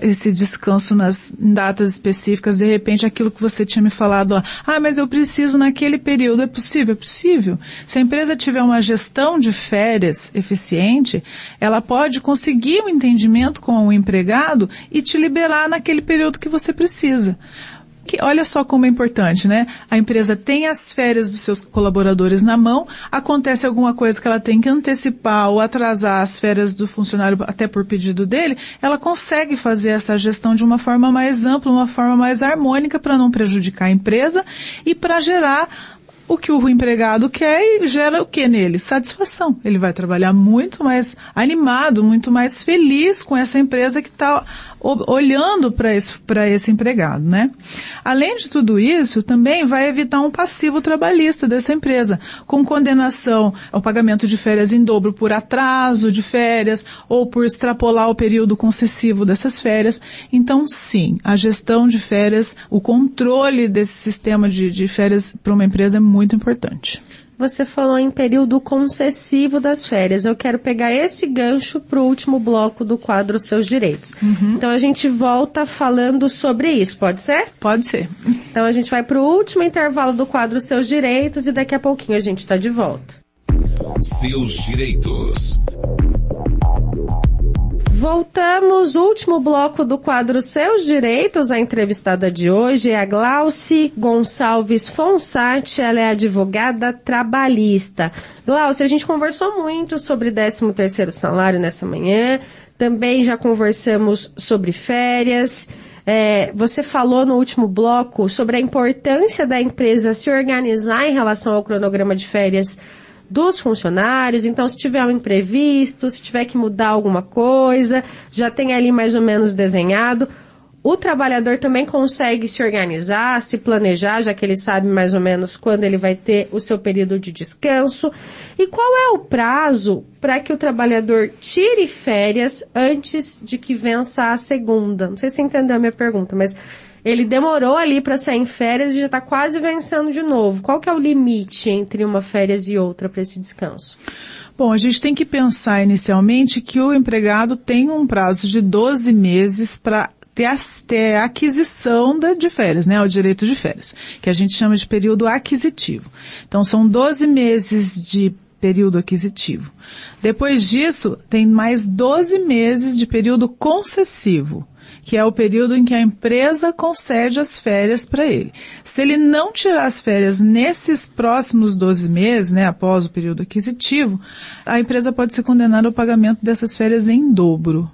esse descanso nas datas específicas. De repente, aquilo que você tinha me falado lá, mas eu preciso naquele período. É possível? É possível. Se a empresa tiver uma gestão de férias eficiente, ela pode conseguir um entendimento com o empregado e te liberar naquele período que você precisa. Olha só como é importante, né? A empresa tem as férias dos seus colaboradores na mão, acontece alguma coisa que ela tem que antecipar ou atrasar as férias do funcionário até por pedido dele, ela consegue fazer essa gestão de uma forma mais ampla, uma forma mais harmônica para não prejudicar a empresa e para gerar o que o empregado quer e gera o que nele? Satisfação. Ele vai trabalhar muito mais animado, muito mais feliz com essa empresa que está olhando para esse empregado, né? Além de tudo isso, também vai evitar um passivo trabalhista dessa empresa, com condenação ao pagamento de férias em dobro por atraso de férias ou por extrapolar o período concessivo dessas férias. Então, sim, a gestão de férias, o controle desse sistema de férias para uma empresa é muito importante. Você falou em período concessivo das férias. Eu quero pegar esse gancho para o último bloco do quadro Seus Direitos. Então a gente volta falando sobre isso, pode ser? Pode ser. Então a gente vai para o último intervalo do quadro Seus Direitos e daqui a pouquinho a gente está de volta. Seus Direitos. Voltamos, último bloco do quadro Seus Direitos. A entrevistada de hoje é a Glauci Gonçalves Fonsati, ela é advogada trabalhista. Glauci, a gente conversou muito sobre 13º salário nessa manhã, também já conversamos sobre férias. Você falou no último bloco sobre a importância da empresa se organizar em relação ao cronograma de férias dos funcionários. Então, se tiver um imprevisto, se tiver que mudar alguma coisa, já tem ali mais ou menos desenhado. O trabalhador também consegue se organizar, se planejar, já que ele sabe mais ou menos quando ele vai ter o seu período de descanso. E qual é o prazo para que o trabalhador tire férias antes de que vença a segunda? Não sei se você entendeu a minha pergunta, mas ele demorou ali para sair em férias e já está quase vencendo de novo. Qual que é o limite entre uma férias e outra para esse descanso? Bom, a gente tem que pensar inicialmente que o empregado tem um prazo de 12 meses para ter a aquisição de férias, né, o direito de férias, que a gente chama de período aquisitivo. Então, são 12 meses de período aquisitivo. Depois disso, tem mais 12 meses de período concessivo, que é o período em que a empresa concede as férias para ele. Se ele não tirar as férias nesses próximos 12 meses, né, após o período aquisitivo, a empresa pode ser condenada ao pagamento dessas férias em dobro.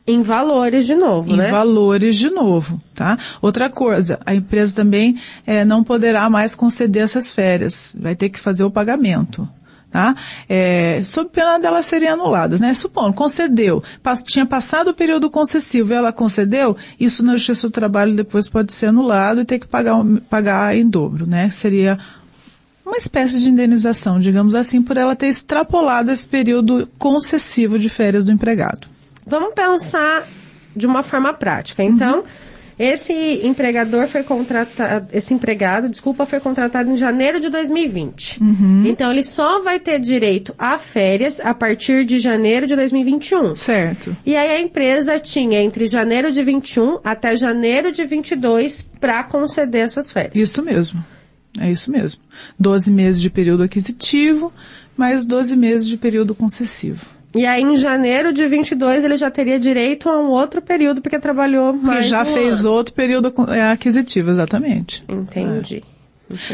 Em valores de novo, né? Em valores de novo, tá? Outra coisa, a empresa também não poderá mais conceder essas férias, vai ter que fazer o pagamento. Tá? Sob pena delas serem anuladas, né? Supondo, concedeu, tinha passado o período concessivo e ela concedeu, isso na Justiça do Trabalho depois pode ser anulado e ter que pagar em dobro, né? Seria uma espécie de indenização, digamos assim, por ela ter extrapolado esse período concessivo de férias do empregado. Vamos pensar de uma forma prática. Então, esse empregado foi contratado em janeiro de 2020. Então, ele só vai ter direito a férias a partir de janeiro de 2021. Certo. E aí a empresa tinha entre janeiro de 21 até janeiro de 22 para conceder essas férias. Isso mesmo. É isso mesmo. 12 meses de período aquisitivo, mais 12 meses de período concessivo. E aí, em janeiro de 22, ele já teria direito a um outro período, porque trabalhou mais já fez outro período aquisitivo, exatamente. Entendi.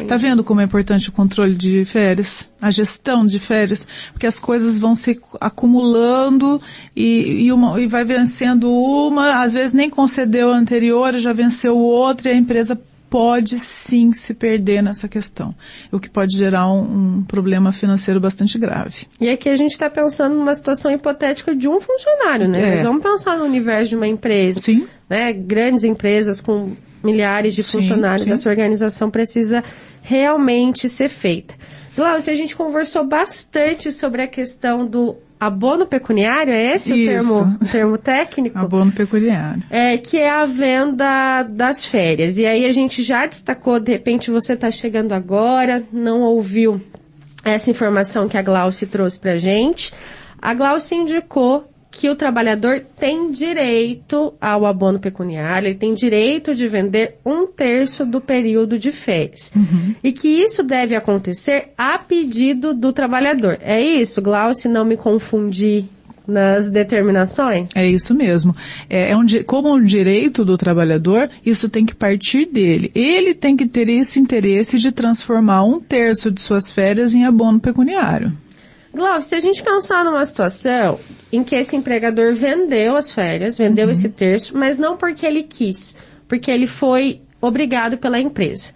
Tá vendo como é importante o controle de férias, a gestão de férias, porque as coisas vão se acumulando e vai vencendo uma, às vezes nem concedeu a anterior, já venceu outra e a empresa pode sim se perder nessa questão, o que pode gerar um problema financeiro bastante grave. E aqui a gente está pensando numa situação hipotética de um funcionário, né? Mas vamos pensar no universo de uma empresa. Sim. Né? Grandes empresas com milhares de funcionários, essa organização precisa realmente ser feita. Glauci, a gente conversou bastante sobre a questão do abono pecuniário, é esse o termo técnico? Abono pecuniário. Que é a venda das férias. E aí a gente já destacou, de repente você está chegando agora, não ouviu essa informação que a Glaucia trouxe para a gente. A Glaucia indicou que o trabalhador tem direito ao abono pecuniário, ele tem direito de vender 1/3 do período de férias. E que isso deve acontecer a pedido do trabalhador. É isso, Glaucia, não me confundir nas determinações? É isso mesmo. Como um direito do trabalhador, isso tem que partir dele. Ele tem que ter esse interesse de transformar 1/3 de suas férias em abono pecuniário. Glaucia, se a gente pensar numa situação em que esse empregador vendeu as férias, vendeu esse terço, mas não porque ele quis, porque ele foi obrigado pela empresa.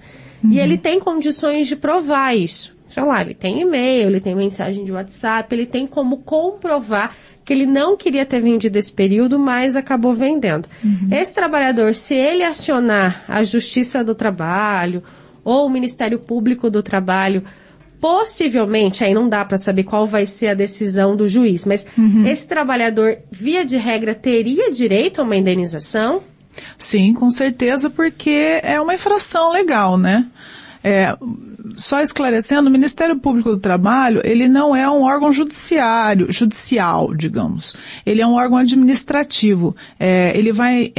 E ele tem condições de provar isso. Sei lá, ele tem e-mail, ele tem mensagem de WhatsApp, ele tem como comprovar que ele não queria ter vendido esse período, mas acabou vendendo. Esse trabalhador, se ele acionar a Justiça do Trabalho ou o Ministério Público do Trabalho, possivelmente, aí não dá para saber qual vai ser a decisão do juiz, mas esse trabalhador, via de regra, teria direito a uma indenização? Sim, com certeza, porque é uma infração legal, né? Só esclarecendo, o Ministério Público do Trabalho, ele não é um órgão judicial, digamos. Ele é um órgão administrativo. Ele vai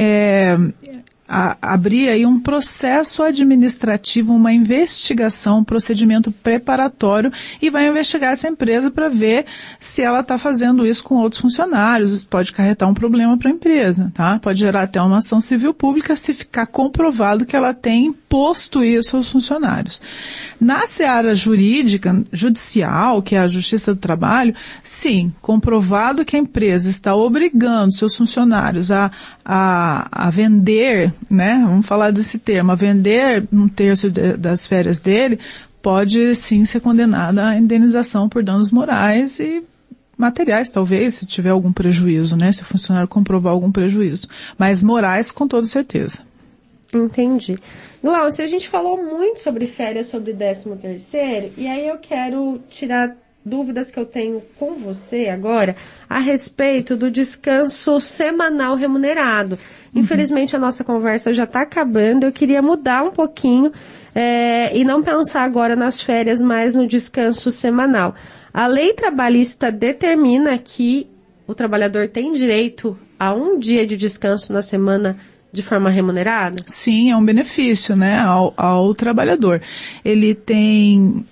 abrir aí um processo administrativo, uma investigação, um procedimento preparatório e vai investigar essa empresa para ver se ela está fazendo isso com outros funcionários. Isso pode acarretar um problema para a empresa, tá? Pode gerar até uma ação civil pública se ficar comprovado que ela tem imposto isso aos funcionários. Na seara judicial, que é a Justiça do Trabalho, sim, comprovado que a empresa está obrigando seus funcionários a vender, né, vamos falar desse termo, a vender 1/3 das férias dele, pode sim ser condenada à indenização por danos morais e materiais, talvez, se tiver algum prejuízo, né, se o funcionário comprovar algum prejuízo. Mas morais, com toda certeza. Entendi. Glaucia, a gente falou muito sobre férias, sobre 13º, e aí eu quero tirar dúvidas que eu tenho com você agora a respeito do descanso semanal remunerado. Infelizmente a nossa conversa já está acabando, eu queria mudar um pouquinho e não pensar agora nas férias, mas no descanso semanal. A lei trabalhista determina que o trabalhador tem direito a 1 dia de descanso na semana de forma remunerada? Sim, é um benefício, né, ao trabalhador. Ele tem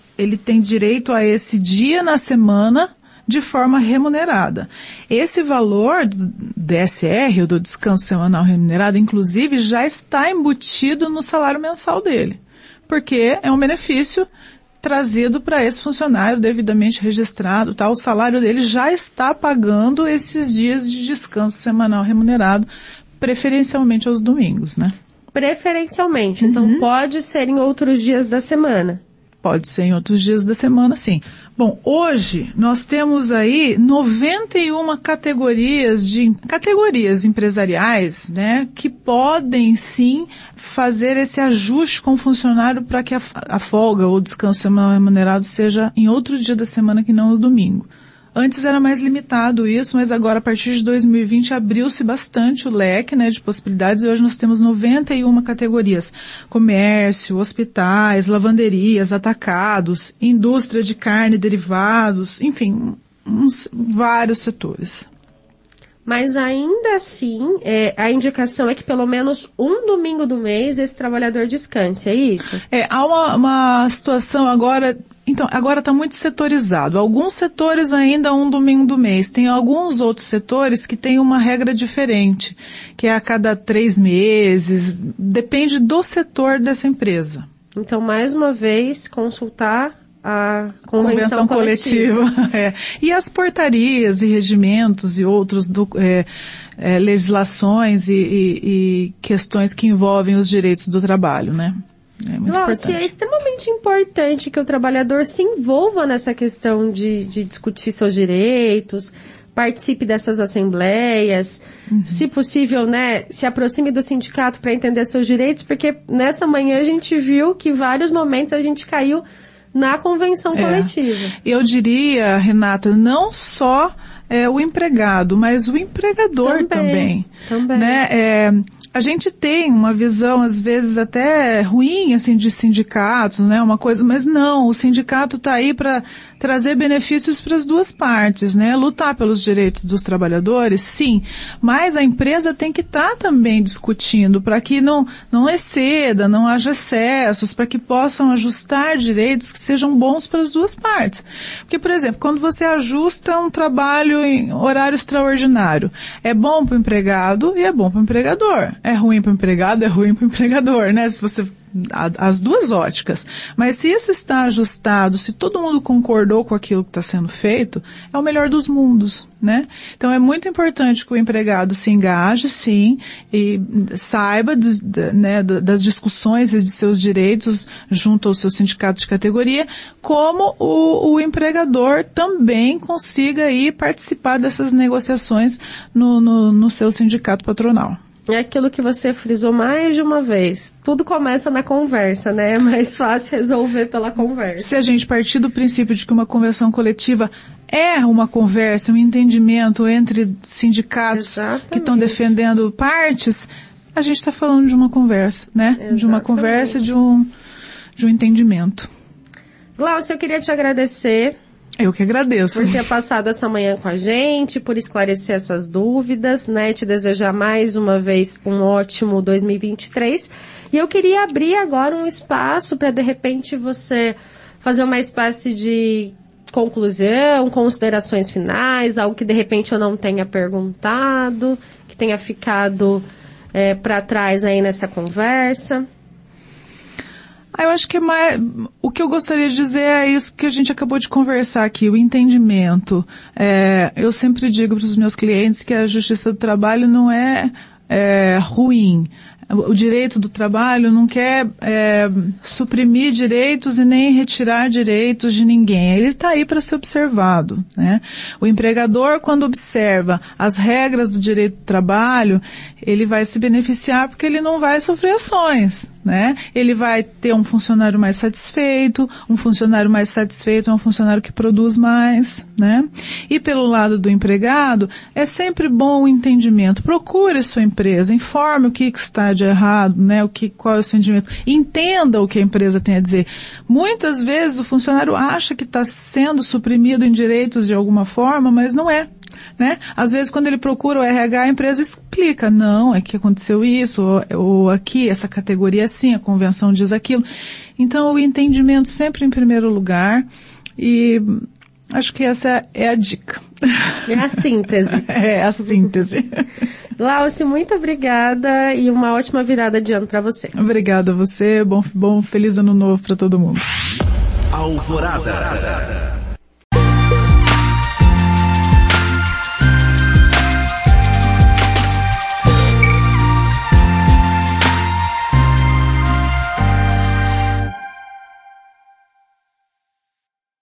direito a esse dia na semana de forma remunerada. Esse valor do DSR, ou do descanso semanal remunerado, inclusive, já está embutido no salário mensal dele, porque é um benefício trazido para esse funcionário devidamente registrado, tá? O salário dele já está pagando esses dias de descanso semanal remunerado, preferencialmente aos domingos, né? Preferencialmente, então pode ser em outros dias da semana. Pode ser em outros dias da semana, sim. Bom, hoje nós temos aí 91 categorias empresariais, né, que podem sim fazer esse ajuste com o funcionário para que a folga ou descanso semanal remunerado seja em outro dia da semana que não no domingo. Antes era mais limitado isso, mas agora a partir de 2020 abriu-se bastante o leque, né, de possibilidades e hoje nós temos 91 categorias. Comércio, hospitais, lavanderias, atacados, indústria de carne e derivados, enfim, vários setores. Mas ainda assim, a indicação é que pelo menos um domingo do mês esse trabalhador descanse, é isso? Há uma situação agora. Então, agora está muito setorizado. Alguns setores ainda um domingo do mês. Tem alguns outros setores que têm uma regra diferente, que é a cada 3 meses. Depende do setor dessa empresa. Então, mais uma vez, consultar a convenção coletiva. E as portarias e regimentos e outros legislações e questões que envolvem os direitos do trabalho, né? É muito importante. É extremamente importante que o trabalhador se envolva nessa questão de discutir seus direitos, participe dessas assembleias, se possível, né, se aproxime do sindicato para entender seus direitos, porque nessa manhã a gente viu que em vários momentos a gente caiu na convenção coletiva. Eu diria, Renata, não só o empregado, mas o empregador também. Né? A gente tem uma visão, às vezes, até ruim, assim, de sindicatos, né, uma coisa, mas não, o sindicato está aí para trazer benefícios para as duas partes, né, lutar pelos direitos dos trabalhadores, sim, mas a empresa tem que estar também discutindo para que não exceda, não haja excessos, para que possam ajustar direitos que sejam bons para as duas partes. Porque, por exemplo, quando você ajusta um trabalho em horário extraordinário, é bom para o empregado e é bom para o empregador. É ruim para o empregado, é ruim para o empregador, né? Se você, as duas óticas. Mas se isso está ajustado, se todo mundo concordou com aquilo que está sendo feito, é o melhor dos mundos, né? Então é muito importante que o empregado se engaje, sim, e saiba das discussões e de seus direitos junto ao seu sindicato de categoria, como o empregador também consiga aí participar dessas negociações no seu sindicato patronal. É aquilo que você frisou mais de uma vez. Tudo começa na conversa, né? É mais fácil resolver pela conversa. Se a gente partir do princípio de que uma convenção coletiva é uma conversa, um entendimento entre sindicatos que estão defendendo partes, a gente está falando de uma conversa, né? Exatamente. De uma conversa, de um entendimento. Glaucia, eu queria te agradecer. Eu que agradeço. Por ter passado essa manhã com a gente, por esclarecer essas dúvidas, né? Te desejar mais uma vez um ótimo 2023. E eu queria abrir agora um espaço para, de repente, você fazer uma espécie de conclusão, considerações finais, algo que, de repente, eu não tenha perguntado, que tenha ficado para trás aí nessa conversa. Eu acho que o que eu gostaria de dizer é isso que a gente acabou de conversar aqui, o entendimento. Eu sempre digo para os meus clientes que a Justiça do Trabalho não é ruim. O direito do trabalho não quer suprimir direitos e nem retirar direitos de ninguém. Ele está aí para ser observado, né? O empregador, quando observa as regras do direito do trabalho, ele vai se beneficiar porque ele não vai sofrer ações, né? Ele vai ter um funcionário mais satisfeito é um funcionário que produz mais, né? E pelo lado do empregado, é sempre bom o entendimento. Procure sua empresa, informe o que está de errado, né? Qual é o seu entendimento. Entenda o que a empresa tem a dizer. Muitas vezes o funcionário acha que está sendo suprimido em direitos de alguma forma, mas não é. Né? Às vezes quando ele procura o RH, a empresa explica, não, é que aconteceu isso, ou aqui, essa categoria é assim, a convenção diz aquilo. Então o entendimento sempre em primeiro lugar, e acho que essa é a dica. É a síntese. É a síntese. Glaucia, muito obrigada e uma ótima virada de ano para você. Obrigada a você, bom feliz ano novo para todo mundo. Alvorada.